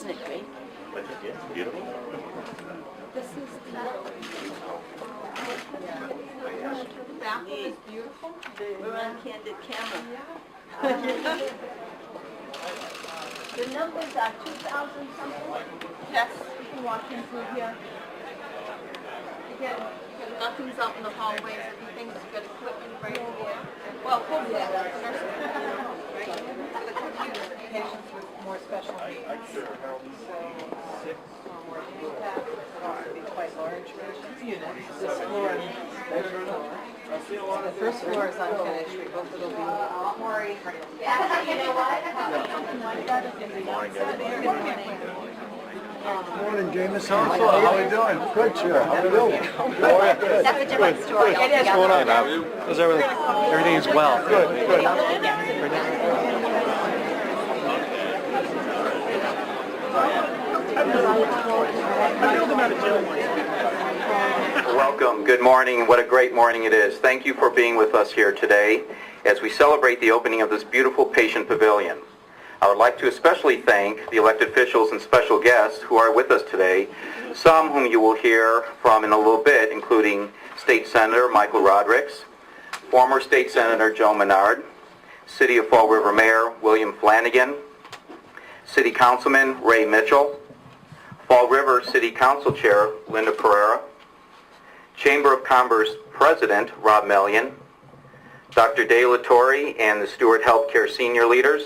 Isn't it great? It's beautiful. This is the bathroom is beautiful. We're on candid camera. The numbers are 2,000 something. Yes. You can walk in through here. Again, nothing's out in the hallways. Everything's got equipment right here. Well, hopefully that's nursing home, right? For the computer. Patients with more special needs. So, working with that, it also be quite large units. This floor and third floor. The first floor is unfinished. We hope it'll be more. Actually, you know what? Morning, Jameson. How are you doing? Good, sir. How are you? That's a different story. What's going on, Bob? How's everything? Everything is well. Good. Welcome. Good morning. What a great morning it is. Thank you for being with us here today as we celebrate the opening of this beautiful patient pavilion. I would like to especially thank the elected officials and special guests who are with us today, some whom you will hear from in a little bit, including State Senator Michael Rodrigues, former State Senator Joe Menard, City of Fall River Mayor William Flanagan, City Councilman Ray Mitchell, Fall River City Council Chair Linda Pereira, Chamber of Commerce President Rob Mellion, Dr. De La Torre and the Stewart Healthcare senior leaders,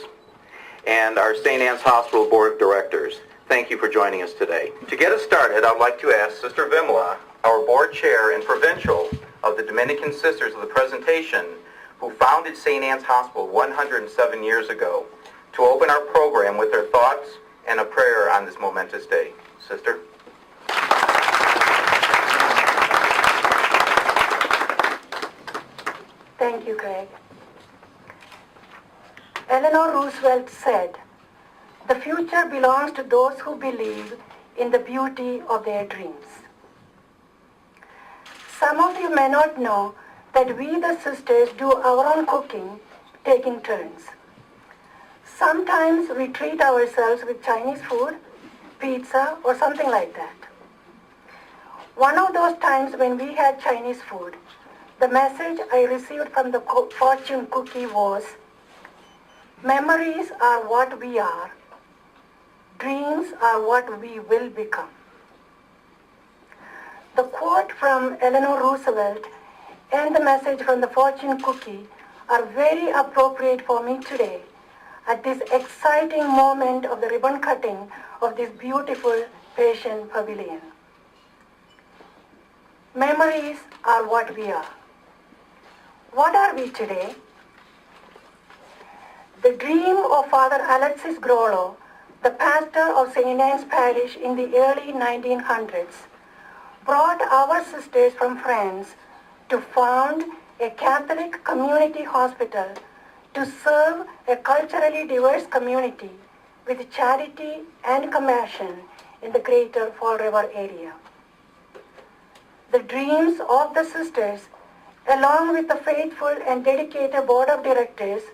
and our St. Anne's Hospital Board of Directors. Thank you for joining us today. To get us started, I'd like to ask Sister Vimla, our board chair and provincial of the Dominican Sisters of the Presentation, who founded St. Anne's Hospital 107 years ago, to open our program with her thoughts and a prayer on this momentous day. Sister? Thank you, Greg. Eleanor Roosevelt said, "The future belongs to those who believe in the beauty of their dreams." Some of you may not know that we, the sisters, do our own cooking, taking turns. Sometimes we treat ourselves with Chinese food, pizza, or something like that. One of those times when we had Chinese food, the message I received from the fortune cookie was, "Memories are what we are. Dreams are what we will become." The quote from Eleanor Roosevelt and the message from the fortune cookie are very appropriate for me today at this exciting moment of the ribbon cutting of this beautiful patient pavilion. Memories are what we are. What are we today? The dream of Father Alexis Grollo, the pastor of St. Anne's Parish in the early 1900s, brought our sisters from France to found a Catholic community hospital to serve a culturally diverse community with charity and compassion in the greater Fall River area. The dreams of the sisters, along with the faithful and dedicated board of directors,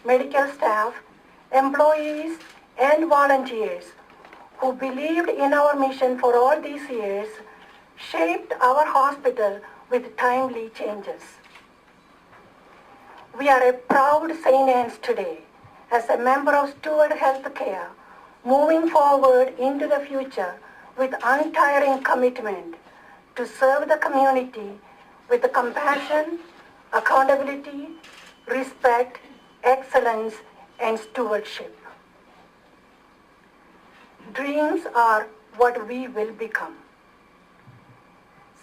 medical staff, employees, and volunteers who believed in our mission for all these years, shaped our hospital with timely changes. We are a proud St. Anne's today as a member of Stewart Healthcare, moving forward into the future with untiring commitment to serve the community with compassion, accountability, respect, excellence, and stewardship. Dreams are what we will become.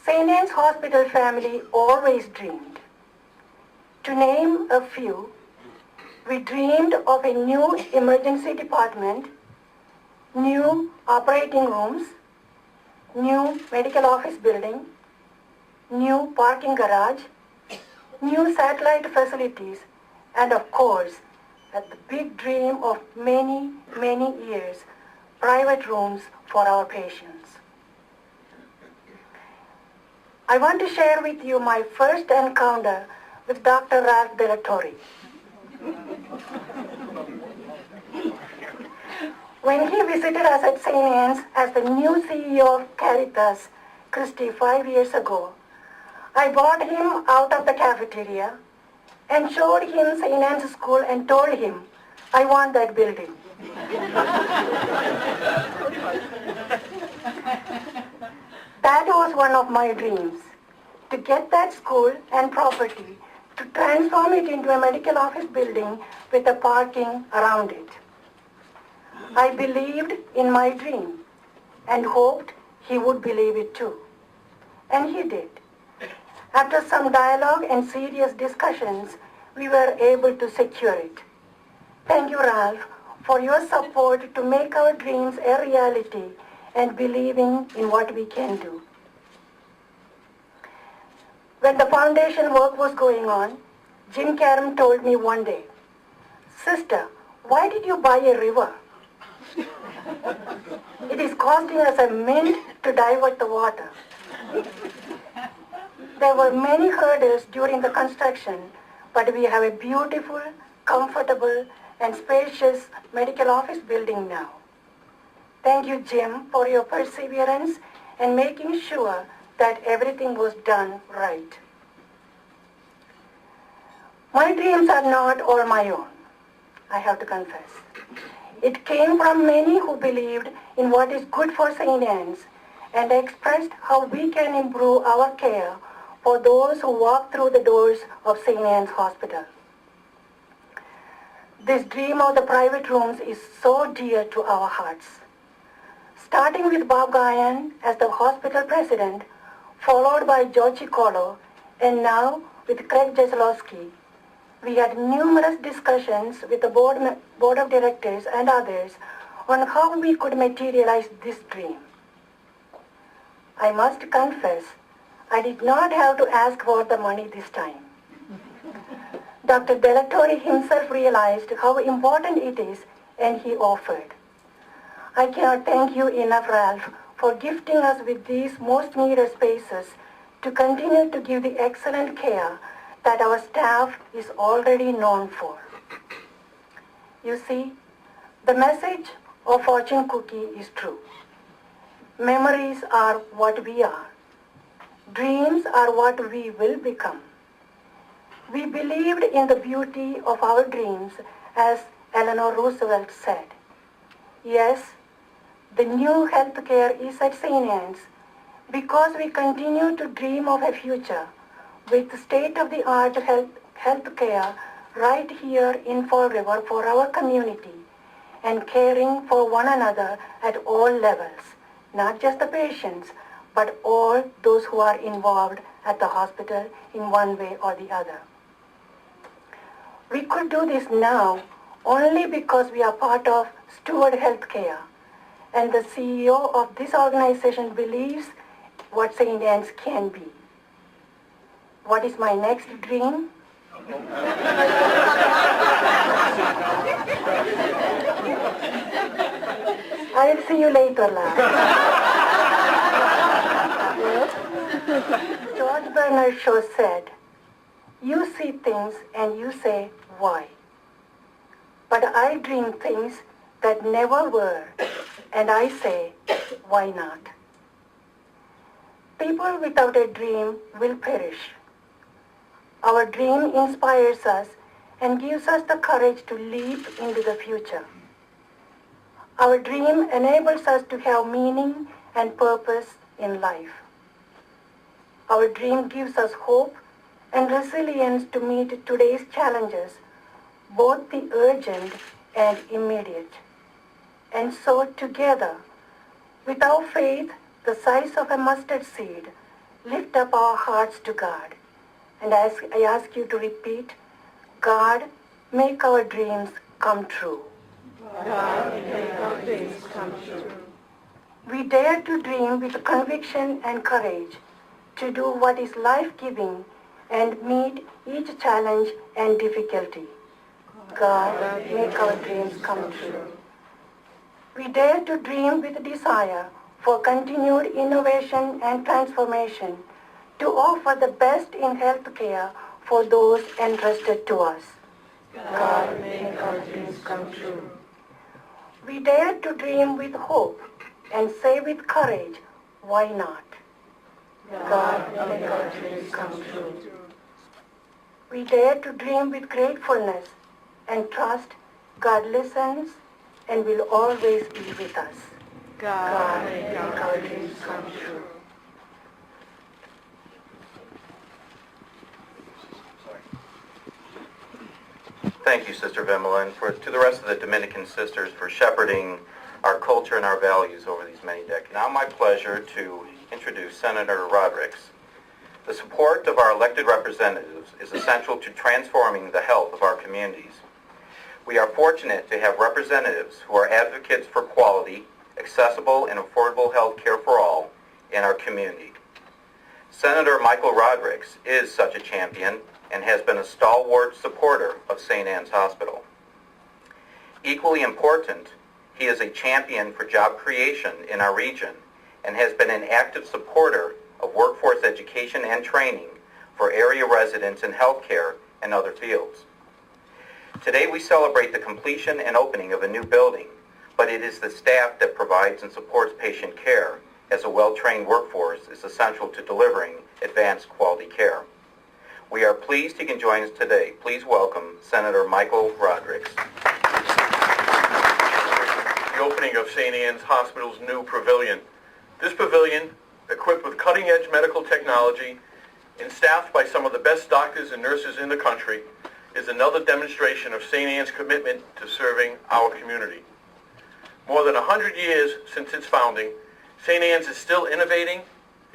St. Anne's Hospital family always dreamed. To name a few, we dreamed of a new emergency department, new operating rooms, new medical office building, new parking garage, new satellite facilities, and of course, the big dream of many, many years, private rooms for our patients. I want to share with you my first encounter with Dr. Ralph De La Torre. When he visited us at St. Anne's as the new CEO of Caritas Christi 5 years ago, I brought him out of the cafeteria and showed him St. Anne's School and told him, I want that building. That was one of my dreams, to get that school and property, to transform it into a medical office building with a parking around it. I believed in my dream and hoped he would believe it too. And he did. After some dialogue and serious discussions, we were able to secure it. Thank you, Ralph, for your support to make our dreams a reality and believing in what we can do. When the foundation work was going on, Jim Karam told me one day, Sister, why did you buy a river? It is costing us a mint to divert the water. There were many hurdles during the construction, but we have a beautiful, comfortable, and spacious medical office building now. Thank you, Jim, for your perseverance and making sure that everything was done right. My dreams are not all my own, I have to confess. It came from many who believed in what is good for St. Anne's and expressed how we can improve our care for those who walk through the doors of St. Anne's Hospital. This dream of the private rooms is so dear to our hearts. Starting with Bob Guyan as the hospital president, followed by George Colo, and now with Craig Jesselowski, we had numerous discussions with the board of directors and others on how we could materialize this dream. I must confess, I did not have to ask for the money this time. Dr. Delatorre himself realized how important it is, and he offered. I cannot thank you enough, Ralph, for gifting us with these most needed spaces to continue to give the excellent care that our staff is already known for. You see, the message of fortune cookie is true. Memories are what we are. Dreams are what we will become. We believed in the beauty of our dreams, as Eleanor Roosevelt said. Yes, the new healthcare is at St. Anne's because we continue to dream of a future with state-of-the-art healthcare right here in Fall River for our community and caring for one another at all levels, not just the patients, but all those who are involved at the hospital in one way or the other. We could do this now only because we are part of Steward Healthcare, and the CEO of this organization believes what St. Anne's can be. What is my next dream? I'll see you later, love. George Bernard Shaw said, you see things and you say, why? But I dream things that never were, and I say, why not? People without a dream will perish. Our dream inspires us and gives us the courage to leap into the future. Our dream enables us to have meaning and purpose in life. Our dream gives us hope and resilience to meet today's challenges, both the urgent and immediate. And so together, with our faith the size of a mustard seed, lift up our hearts to God. And I ask you to repeat, God, make our dreams come true. God, make our dreams come true. We dare to dream with conviction and courage, to do what is life-giving and meet each challenge and difficulty. God, make our dreams come true. We dare to dream with desire for continued innovation and transformation, to offer the best in healthcare for those entrusted to us. God, make our dreams come true. We We dare to dream with hope and say with courage, why not? God, make our dreams come true. We dare to dream with gratefulness and trust God listens and will always be with us. God, make our dreams come true. Thank you, Sister Vimala, and to the rest of the Dominican sisters for shepherding our culture and our values over these many decades. Now my pleasure to introduce Senator Rodrigues. The support of our elected representatives is essential to transforming the health of our communities. We are fortunate to have representatives who are advocates for quality, accessible, and affordable health care for all in our community. Senator Michael Rodrigues is such a champion and has been a stalwart supporter of St. Anne's Hospital. Equally important, he is a champion for job creation in our region and has been an active supporter of workforce education and training for area residents in healthcare and other fields. Today we celebrate the completion and opening of a new building, but it is the staff that provides and supports patient care, as a well-trained workforce is essential to delivering advanced quality care. We are pleased he can join us today. Please welcome Senator Michael Rodrigues. The opening of St. Anne's Hospital's new pavilion. This pavilion, equipped with cutting-edge medical technology and staffed by some of the best doctors and nurses in the country, is another demonstration of St. Anne's commitment to serving our community. More than 100 years since its founding, St. Anne's is still innovating,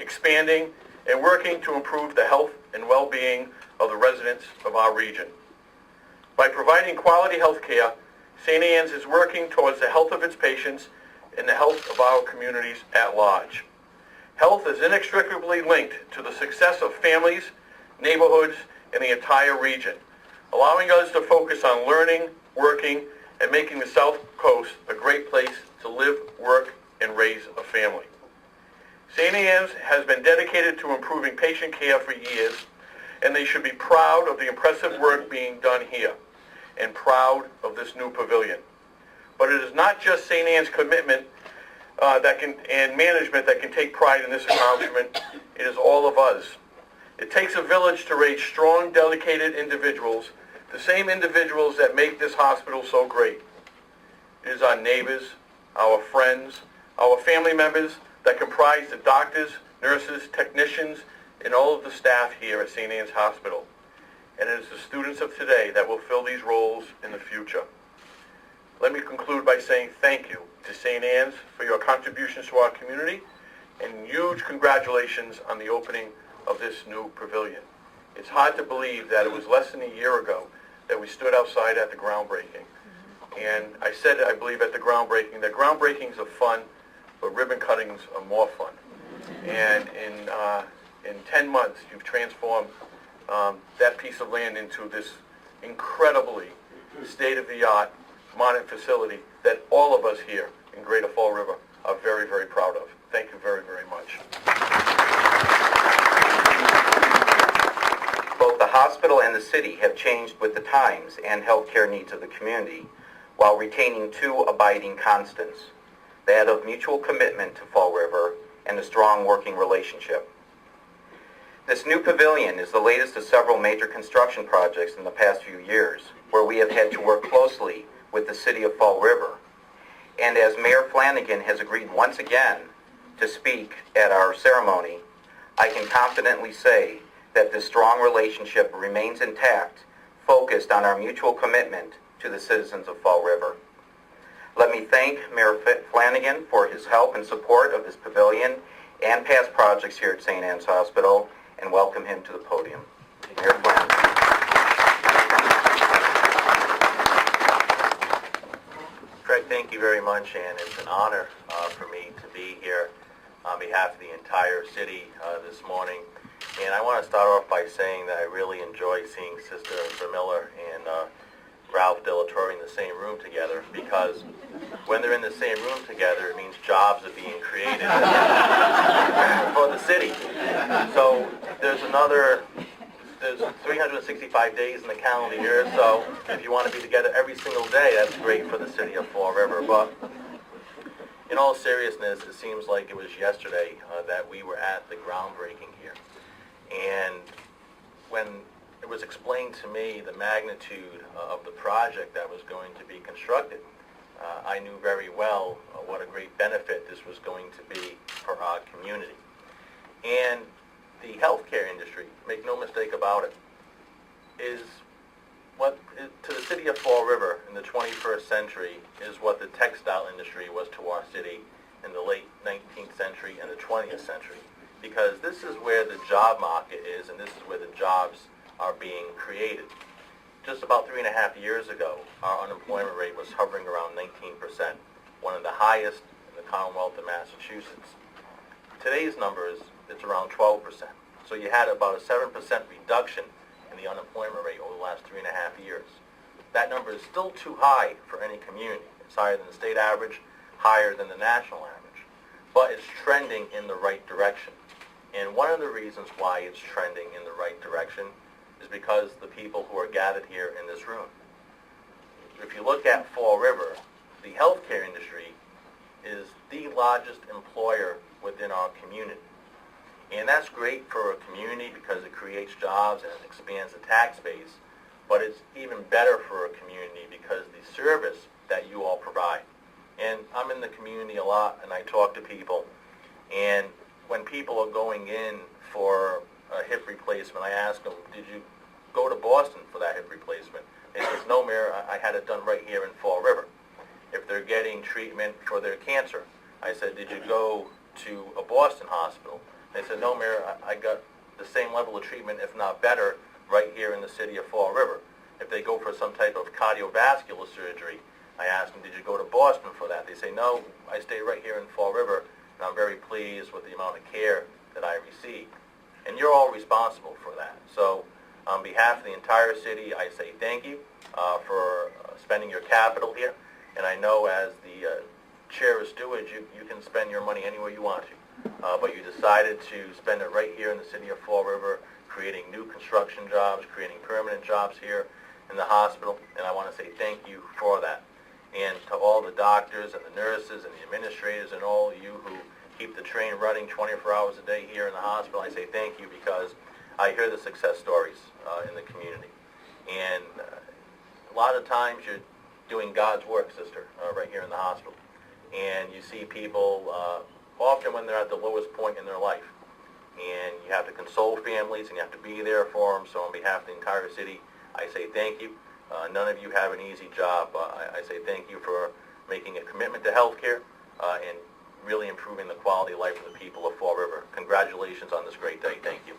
expanding, and working to improve the health and well-being of the residents of our region. By providing quality health care, St. Anne's is working towards the health of its patients and the health of our communities at large. Health is inextricably linked to the success of families, neighborhoods, and the entire region, allowing us to focus on learning, working, and making the South Coast a great place to live, work, and raise a family. St. Anne's has been dedicated to improving patient care for years, and they should be proud of the impressive work being done here, and proud of this new pavilion. But it is not just St. Anne's commitment and management that can take pride in this accomplishment. It is all of us. It takes a village to raise strong, dedicated individuals, the same individuals that make this hospital so great. It is our neighbors, our friends, our family members that comprise the doctors, nurses, technicians, and all of the staff here at St. Anne's Hospital. And it is the students of today that will fill these roles in the future. Let me conclude by saying thank you to St. Anne's for your contributions to our community, and huge congratulations on the opening of this new pavilion. It's hard to believe that it was less than a year ago that we stood outside at the groundbreaking. And I said, I believe, at the groundbreaking, that groundbreakings are fun, but ribbon cuttings are more fun. And in 10 months, you've transformed that piece of land into this incredibly state-of-the-art modern facility that all of us here in Greater Fall River are very, very proud of. Thank you very, very much. Both the hospital and the city have changed with the times and healthcare needs of the community, while retaining two abiding constants, that of mutual commitment to Fall River and a strong working relationship. This new pavilion is the latest of several major construction projects in the past few years, where we have had to work closely with the city of Fall River. And as Mayor Flanagan has agreed once again to speak at our ceremony, I can confidently say that this strong relationship remains intact, focused on our mutual commitment to the citizens of Fall River. Let me thank Mayor Flanagan for his help and support of this pavilion and past projects here at St. Anne's Hospital, and welcome him to the podium. Mayor Flanagan. Craig, thank you very much, and it's an honor for me to be here on behalf of the entire city this morning. And I want to start off by saying that I really enjoy seeing Sister Vermiller and Ralph Delatorre in the same room together, because when they're in the same room together, it means jobs are being created for the city. So there's there's 365 days in the calendar year, so if you want to be together every single day, that's great for the city of Fall River. But in all seriousness, it seems like it was yesterday that we were at the groundbreaking here. And when it was explained to me the magnitude of the project that was going to be constructed, I knew very well what a great benefit this was going to be for our community. And the healthcare industry, make no mistake about it, is what to the city of Fall River in the 21st century is what the textile industry was to our city in the late 19th century and the 20th century. Because this is where the job market is, and this is where the jobs are being created. Just about 3.5 years ago, our unemployment rate was hovering around 19%, one of the highest in the Commonwealth of Massachusetts. Today's numbers, it's around 12%. So you had about a 7% reduction in the unemployment rate over the last 3.5 years. That number is still too high for any community. It's higher than the state average, higher than the national average. But it's trending in the right direction. And one of the reasons why it's trending in the right direction is because the people who are gathered here in this room. If you look at Fall River, the healthcare industry is the largest employer within our community. And that's great for a community because it creates jobs and it expands the tax base, but it's even better for a community because the service that you all provide. And I'm in the community a lot and I talk to people, and when people are going in for a hip replacement, I ask them, did you go to Boston for that hip replacement? They say, no, Mayor, I had it done right here in Fall River. If they're getting treatment for their cancer, I said, did you go to a Boston hospital? They said, no, Mayor, I got the same level of treatment, if not better, right here in the city of Fall River. If they go for some type of cardiovascular surgery, I asked them, did you go to Boston for that? They say, no, I stay right here in Fall River, and I'm very pleased with the amount of care that I receive. And you're all responsible for that. So on behalf of the entire city, I say thank you for spending your capital here. And I know as the chair of stewards, you can spend your money anywhere you want to. But you decided to spend it right here in the city of Fall River, creating new construction jobs, creating permanent jobs here in the hospital. And I want to say thank you for that. And to all the doctors and the nurses and the administrators and all you who keep the train running 24 hours a day here in the hospital, I say thank you because I hear the success stories in the community. And a lot of times you're doing God's work, sister, right here in the hospital. And you see people often when they're at the lowest point in their life. And you have to console families and you have to be there for them. So on behalf of the entire city, I say thank you. None of you have an easy job. I say thank you for making a commitment to health care and really improving the quality of life of the people of Fall River. Congratulations on this great day. Thank you.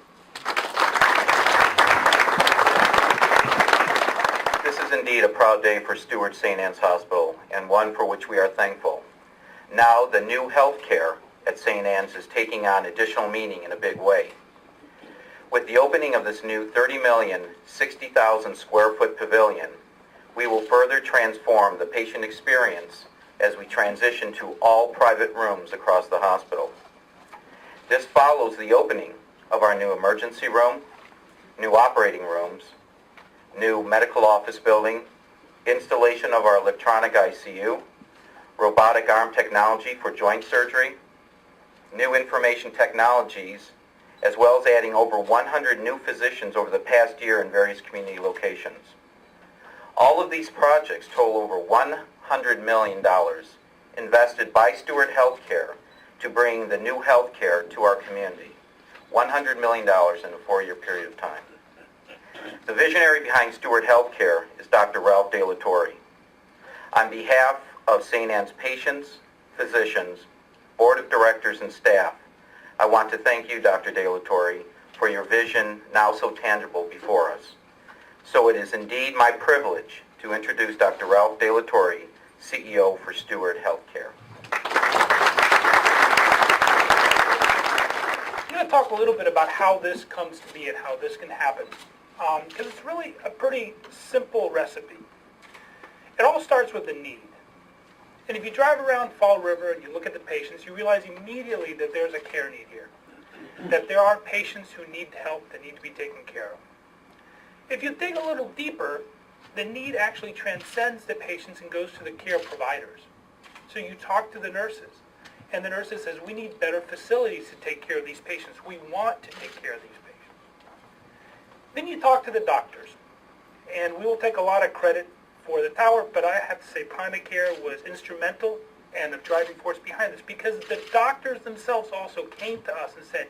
This is indeed a proud day for Stewart St. Anne's Hospital and one for which we are thankful. Now the new health care at St. Anne's is taking on additional meaning in a big way. With the opening of this new 30,060,000 square foot pavilion, we will further transform the patient experience as we transition to all private rooms across the hospital. This follows the opening of our new emergency room, new operating rooms, new medical office building, installation of our electronic ICU, robotic arm technology for joint surgery, new information technologies, as well as adding over 100 new physicians over the past year in various community locations. All of these projects total over $100 million invested by Stewart Healthcare to bring the new healthcare to our community. $100 million in a 4-year period of time. The visionary behind Stewart Healthcare is Dr. Ralph De La Torre. On behalf of St. Anne's patients, physicians, board of directors, and staff, I want to thank you, Dr. De La Torre, for your vision now so tangible before us. So it is indeed my privilege to introduce Dr. Ralph De La Torre, CEO for Stewart Healthcare. I'm going to talk a little bit about how this comes to be and how this can happen, because it's really a pretty simple recipe. It all starts with the need. And if you drive around Fall River and you look at the patients, you realize immediately that there's a care need here, that there are patients who need help that need to be taken care of. If you dig a little deeper, the need actually transcends the patients and goes to the care providers. So you talk to the nurses, and the nurses says, we need better facilities to take care of these patients. We want to take care of these patients. Then you talk to the doctors, and we will take a lot of credit for the tower, but I have to say Primacare was instrumental and the driving force behind this, because the doctors themselves also came to us and said,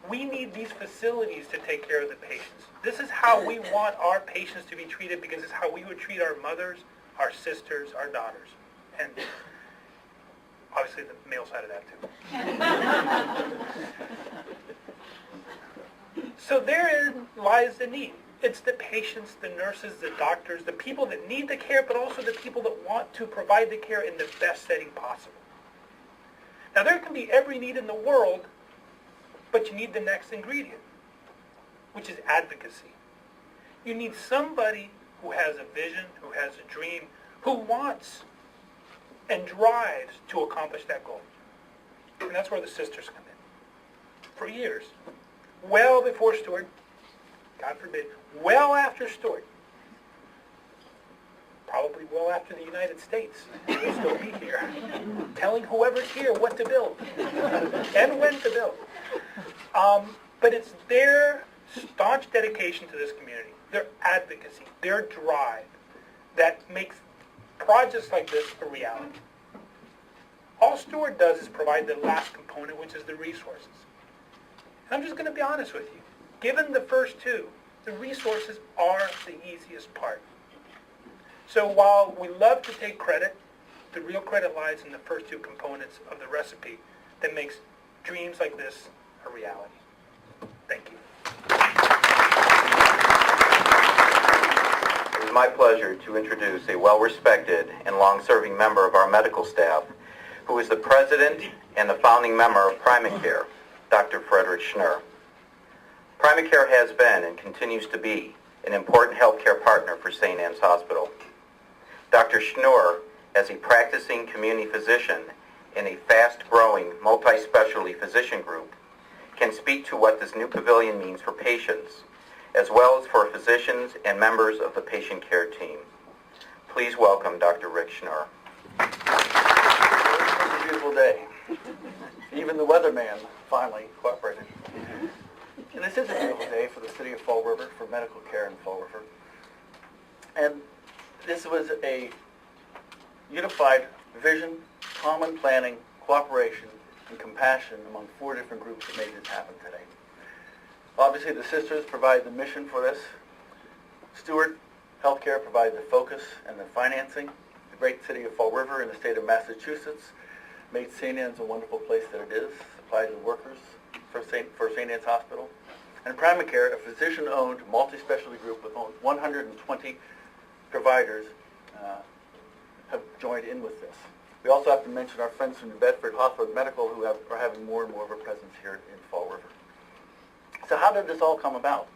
we need these facilities to take care of the patients. This is how we want our patients to be treated, because it's how we would treat our mothers, our sisters, our daughters, and obviously the male side of that too. So therein lies the need. It's the patients, the nurses, the doctors, the people that need the care, but also the people that want to provide the care in the best setting possible. Now there can be every need in the world, but you need the next ingredient, which is advocacy. You need somebody who has a vision, who has a dream, who wants and drives to accomplish that goal. And that's where the sisters come in. For years, well before Stewart, God forbid, well after Stewart, probably well after the United States, we'll still be here, telling whoever's here what to build and when to build. But it's their staunch dedication to this community, their advocacy, their drive that makes projects like this a reality. All Stewart does is provide the last component, which is the resources. And I'm just going to be honest with you. Given the first two, the resources are the easiest part. So while we love to take credit, the real credit lies in the first two components of the recipe that makes dreams like this a reality. Thank you. It is my pleasure to introduce a well-respected and long-serving member of our medical staff, who is the president and the founding member of Primacare, Dr. Frederick Schnurr. Primacare has been and continues to be an important healthcare partner for St. Anne's Hospital. Dr. Schnurr, as a practicing community physician in a fast-growing multi-specialty physician group, can speak to what this new pavilion means for patients, as well as for physicians and members of the patient care team. Please welcome Dr. Rick Schnurr. It's a beautiful day. Even the weatherman finally cooperated. And this is a beautiful day for the city of Fall River, for medical care in Fall River. And this was a unified vision, common planning, cooperation, and compassion among 4 different groups that made this happen today. Obviously, the sisters provide the mission for this. Stewart Healthcare provided the focus and the financing. The great city of Fall River in the state of Massachusetts made St. Anne's a wonderful place that it is, supplied the workers for St. Anne's Hospital. And Primacare, a physician-owned multi-specialty group with 120 providers, have joined in with this. We also have to mention our friends from New Bedford Hospital Medical, who are having more and more of a presence here in Fall River. So how did this all come about?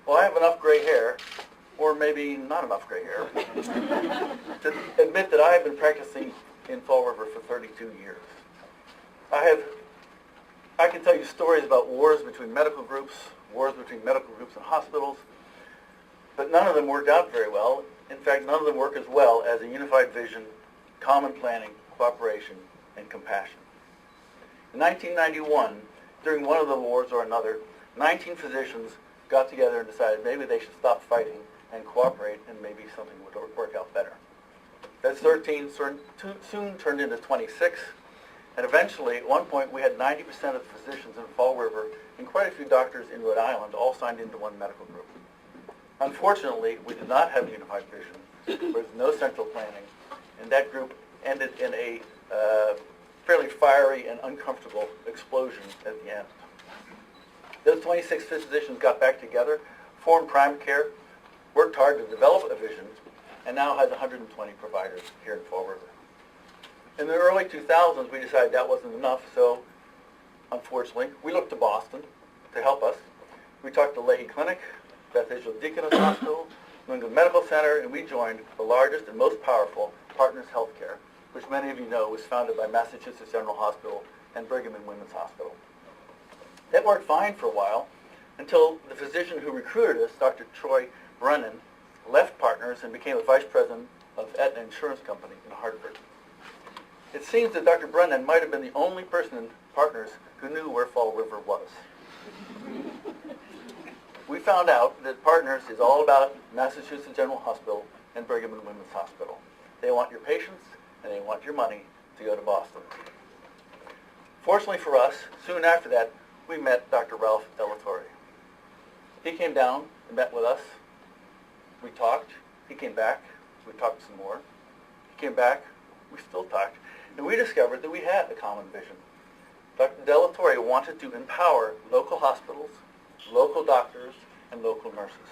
Well, I have enough gray hair, or maybe not enough gray hair, to admit that I have been practicing in Fall River for 32 years. I can tell you stories about wars between medical groups, wars between medical groups and hospitals, but none of them worked out very well. In fact, none of them work as well as a unified vision, common planning, cooperation, and compassion. In 1991, during one of the wars or another, 19 physicians got together and decided maybe they should stop fighting and cooperate, and maybe something would work out better. That 13 soon turned into 26, and eventually, at one point, we had 90% of the physicians in Fall River and quite a few doctors in Rhode Island all signed into one medical group. Unfortunately, we did not have a unified vision. There was no central planning, and that group ended in a fairly fiery and uncomfortable explosion at the end. Those 26 physicians got back together, formed Primacare, worked hard to develop a vision, and now has 120 providers here in Fall River. In the early 2000s, we decided that wasn't enough, so unfortunately, we looked to Boston to help us. We talked to Leahy Clinic, Beth Israel Deaconess Hospital, New England Medical Center, and we joined the largest and most powerful, Partners Healthcare, which many of you know was founded by Massachusetts General Hospital and Brigham and Women's Hospital. That worked fine for a while until the physician who recruited us, Dr. Troy Brennan, left Partners and became the vice president of Aetna Insurance Company in Hartford. It seems that Dr. Brennan might have been the only person in Partners who knew where Fall River was. We found out that Partners is all about Massachusetts General Hospital and Brigham and Women's Hospital. They want your patients and they want your money to go to Boston. Fortunately for us, soon after that, we met Dr. Ralph Delatorre. He came down and met with us. We talked. He came back. We talked some more. He came back. We still talked. And we discovered that we had a common vision. Dr. Delatorre wanted to empower local hospitals, local doctors, and local nurses.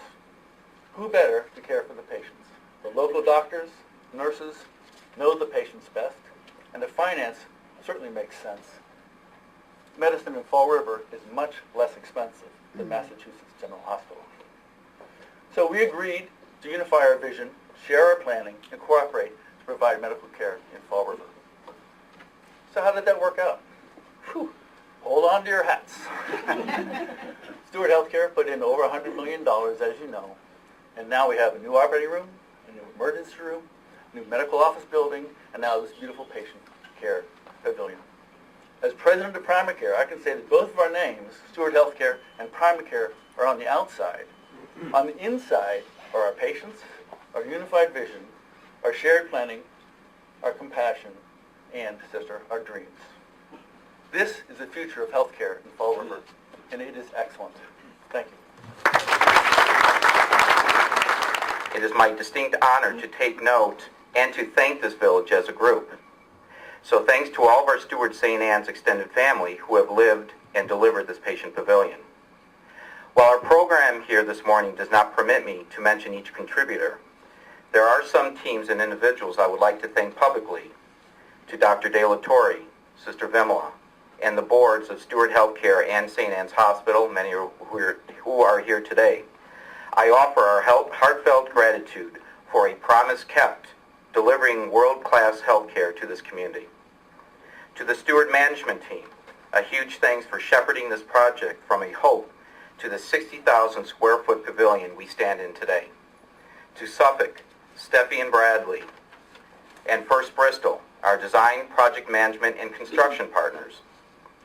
Who better to care for the patients? The local doctors, nurses know the patients best, and the finance certainly makes sense. Medicine in Fall River is much less expensive than Massachusetts General Hospital. So we agreed to unify our vision, share our planning, and cooperate to provide medical care in Fall River. So how did that work out? Whew. Hold on to your hats. Stewart Healthcare put in over $100 million, as you know, and now we have a new operating room, a new emergency room, a new medical office building, and now this beautiful patient care pavilion. As president of Primacare, I can say that both of our names, Stewart Healthcare and Primacare, are on the outside. On the inside are our patients, our unified vision, our shared planning, our compassion, and, sister, our dreams. This is the future of healthcare in Fall River, and it is excellent. Thank you. It is my distinct honor to take note and to thank this village as a group. So thanks to all of our Stewart St. Anne's extended family who have lived and delivered this patient pavilion. While our program here this morning does not permit me to mention each contributor, there are some teams and individuals I would like to thank publicly. To Dr. Delatorre, Sister Vimala, and the boards of Stewart Healthcare and St. Anne's Hospital, many who are here today. I offer our heartfelt gratitude for a promise kept, delivering world-class healthcare to this community. To the Stewart management team, a huge thanks for shepherding this project from a hope to the 60,000 square foot pavilion we stand in today. To Suffolk, Steffi and Bradley, and First Bristol, our design, project management, and construction partners.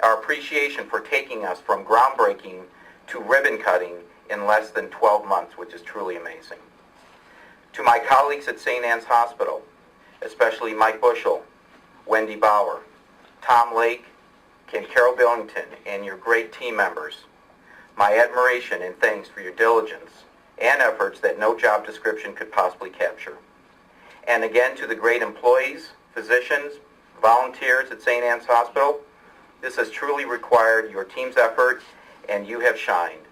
Our appreciation for taking us from groundbreaking to ribbon cutting in less than 12 months, which is truly amazing. To my colleagues at St. Anne's Hospital, especially Mike Bushel, Wendy Bauer, Tom Lake, and Carol Billington, and your great team members, my admiration and thanks for your diligence and efforts that no job description could possibly capture. And again, to the great employees, physicians, volunteers at St. Anne's Hospital, this has truly required your team's effort, and you have shined.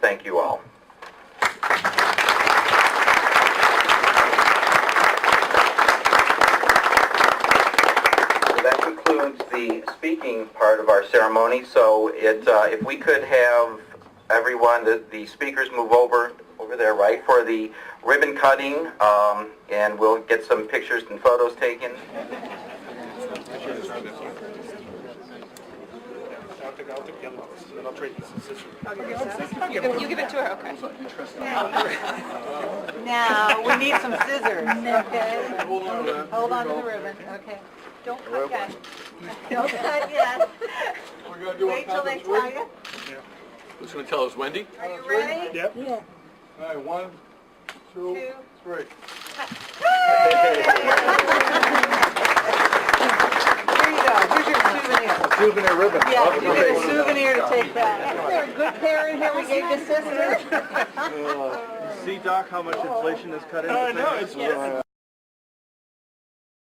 Thank you all. That concludes the speaking part of our ceremony. So if we could have everyone, the speakers move over there, right, for the ribbon cutting, and we'll get some pictures and photos taken. I'll take the other ones, and then I'll trade this to sister. You give it to her, okay. Now, we need some scissors, okay? Hold on to the ribbon, okay. Don't cut yet. Don't cut yet. We're going to do Wait till they tell you. Who's going to tell us, Wendy? Are you ready? Yep. Yeah. All right, 1, 2, 3. Here you go, here's your souvenir. Souvenir ribbon. Yeah, you get a souvenir to take back. Isn't there a good parent here we gave to sister? See, Doc, how much inflation is cut into things? No, it's